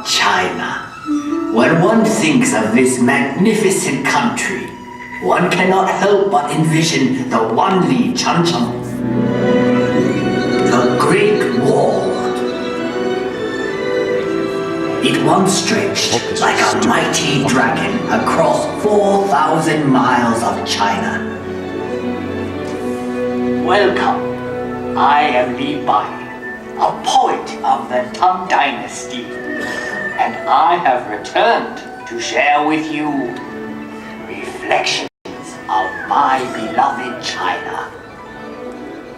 China. When one thinks of this magnificent country, one cannot help but envision the Wanli Changcheng, the Great Wall. It once stretched like a mighty dragon across 4,000 miles of China. Welcome, I am Li Bai, a poet of the Tang Dynasty, and I have returned to share with you reflections of my beloved China.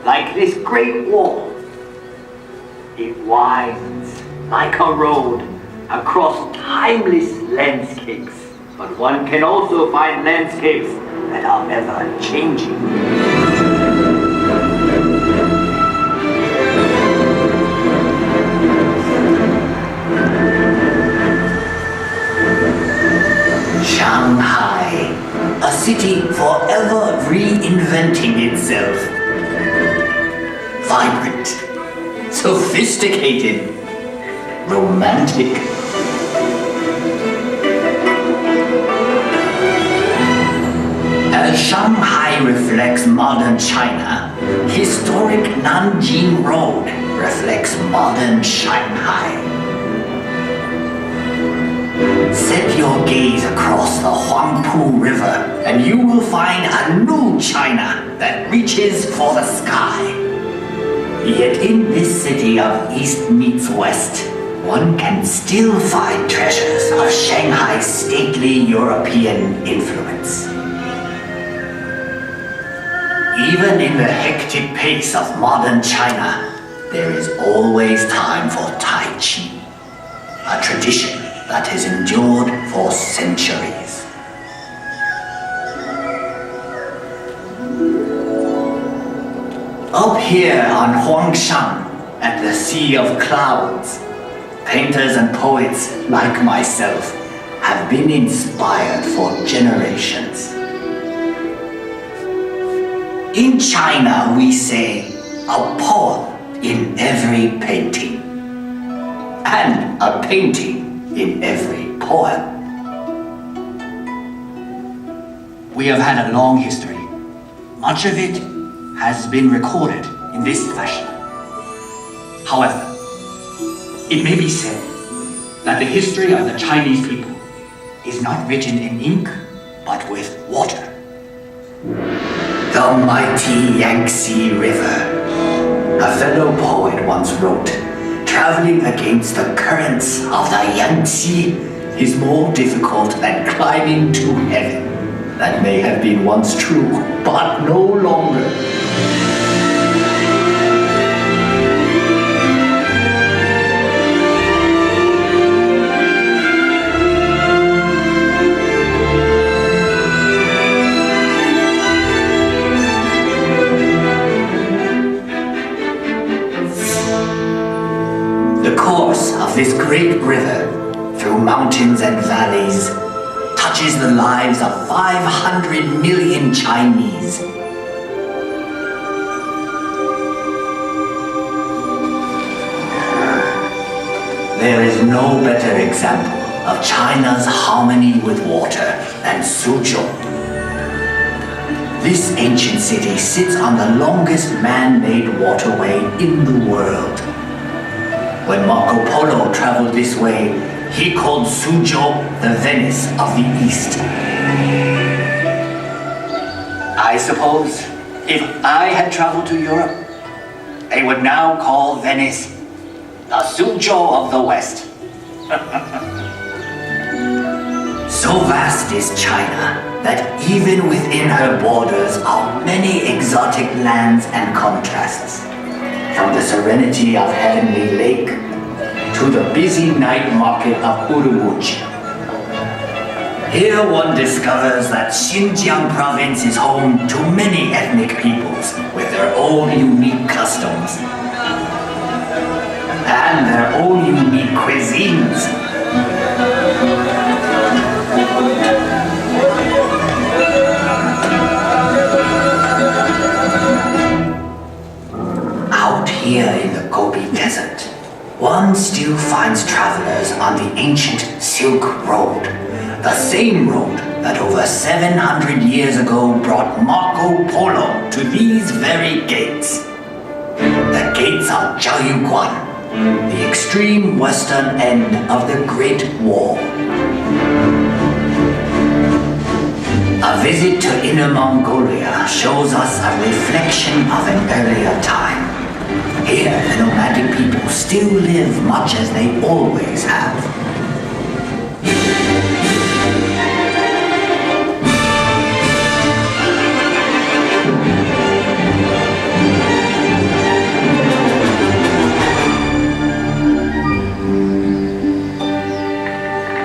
Like this great wall, it winds like a road across timeless landscapes, but one can also find landscapes that are ever changing. Shanghai, a city forever reinventing itself. Vibrant, sophisticated, romantic. As Shanghai reflects modern China, historic Nanjing Road reflects modern Shanghai. Set your gaze across the Huangpu River and you will find a new China that reaches for the sky. Yet in this city of East meets West, one can still find treasures of Shanghai's stately European influence. Even in the hectic pace of modern China, there is always time for Tai Chi, a tradition that has endured for centuries. Up here on Huangshan, at the Sea of Clouds, painters and poets like myself have been inspired for generations. In China, we say, a poem in every painting, and a painting in every poem. We have had a long history. Much of it has been recorded in this fashion. However, it may be said that the history of the Chinese people is not written in ink, but with water. The mighty Yangtze River. A fellow poet once wrote, traveling against the currents of the Yangtze is more difficult than climbing to heaven. That may have been once true, but no longer. The course of this great river, through mountains and valleys, touches the lives of 500 million Chinese. There is no better example of China's harmony with water than Suzhou. This ancient city sits on the longest man-made waterway in the world. When Marco Polo traveled this way, he called Suzhou the Venice of the East. I suppose if I had traveled to Europe, they would now call Venice the Suzhou of the West. So vast is China that even within her borders are many exotic lands and contrasts. From the serenity of Heavenly Lake to the busy night market of Urumqi. Here one discovers that Xinjiang province is home to many ethnic peoples with their own unique customs and their own unique cuisines. Out here in the Gobi Desert, one still finds travelers on the ancient Silk Road, the same road that over 700 years ago brought Marco Polo to these very gates. The gates of Jiaoyuguan, the extreme western end of the Great Wall. A visit to Inner Mongolia shows us a reflection of an earlier time. Here, the nomadic people still live much as they always have.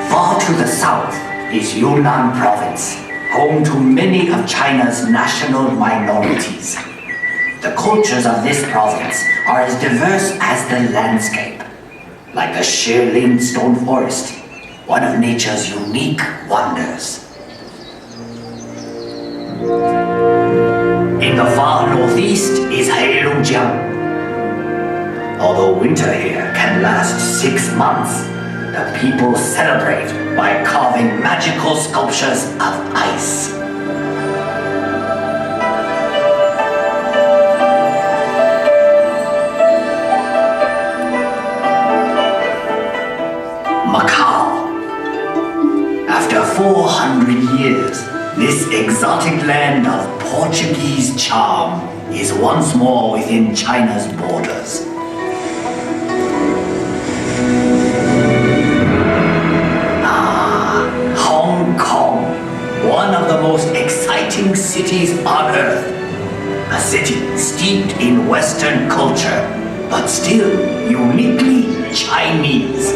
Far to the south is Yunnan Province, home to many of China's national minorities. The cultures of this province are as diverse as the landscape, like the Shilin Stone Forest, one of nature's unique wonders. In the far northeast is Heilongjiang. Although winter here can last 6 months, the people celebrate by carving magical sculptures of ice. Macau. After 400 years, this exotic land of Portuguese charm is once more within China's borders. Hong Kong, one of the most exciting cities on earth. A city steeped in Western culture, but still uniquely Chinese.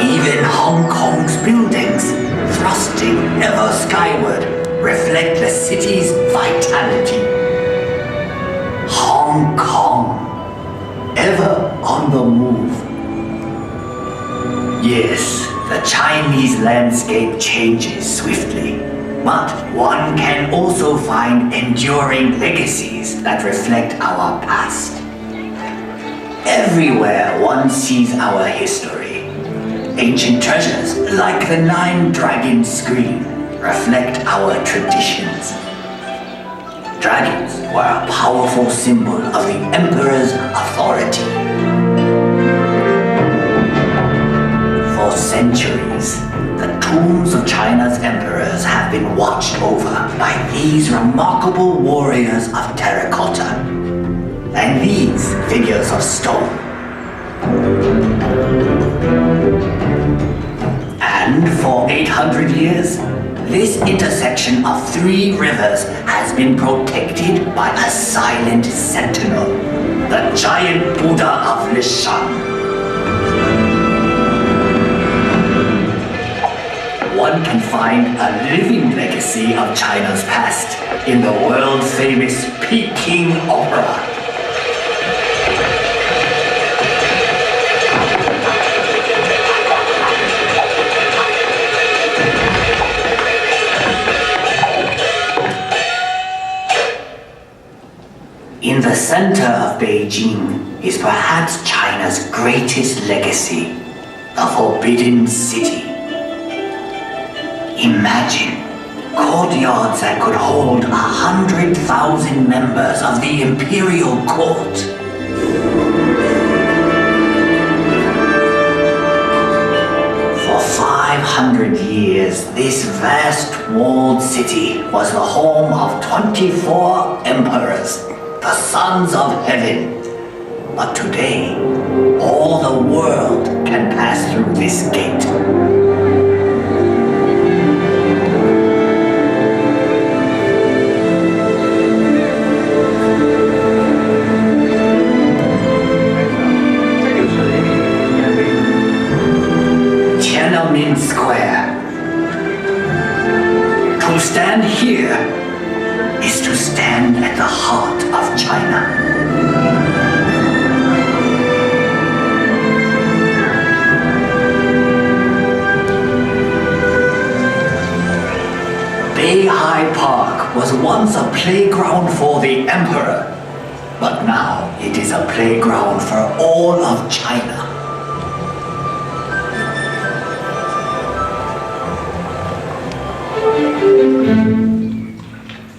Even Hong Kong's buildings, thrusting ever skyward, reflect the city's vitality. Hong Kong, ever on the move. Yes, the Chinese landscape changes swiftly, but one can also find enduring legacies that reflect our past. Everywhere one sees our history. Ancient treasures like the 9-dragon screen reflect our traditions. Dragons were a powerful symbol of the emperor's authority. For centuries, the tombs of China's emperors have been watched over by these remarkable warriors of terracotta and these figures of stone. And for 800 years, this intersection of 3 rivers has been protected by a silent sentinel, the giant Buddha of Lishan. One can find a living legacy of China's past in the world-famous Peking Opera. In the center of Beijing is perhaps China's greatest legacy, the Forbidden City. Imagine courtyards that could hold 100,000 members of the imperial court. For 500 years, this vast walled city was the home of 24 emperors, the sons of heaven. But today, all the world can pass through this gate. Tiananmen Square. To stand here is to stand at the heart of China. Beihai Park was once a playground for the Emperor, but now it is a playground for all of China.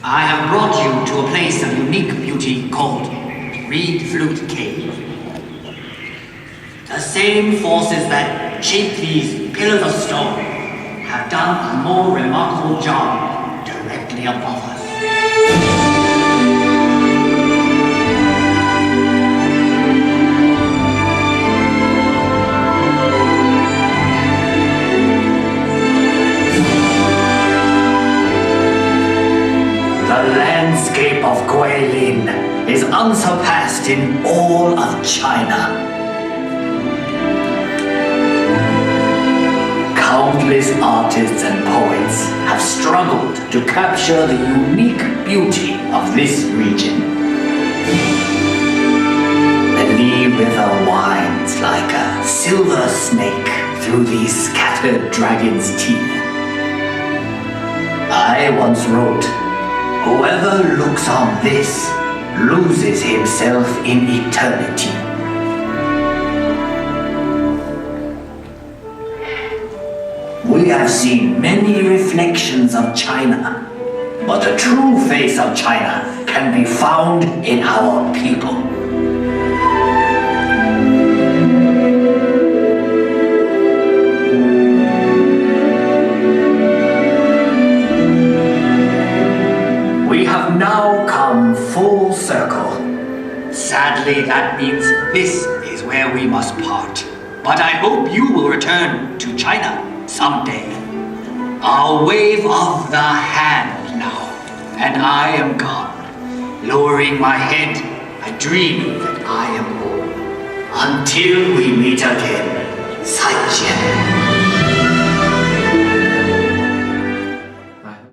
I have brought you to a place of unique beauty called Reed Flute Cave. The same forces that shape these pillars of stone have done a more remarkable job directly above us. The landscape of Guilin is unsurpassed in all of China. Countless artists and poets have struggled to capture the unique beauty of this region. The Li River winds like a silver snake through these scattered dragons' teeth. I once wrote, "Whoever looks on this loses himself in eternity." We have seen many reflections of China, but the true face of China can be found in our people. We have now come full circle. Sadly, that means this is where we must part. But I hope you will return to China someday. I'll wave of the hand now, and I am gone. Lowering my head, I dream that I am home. Until we meet again, 再见.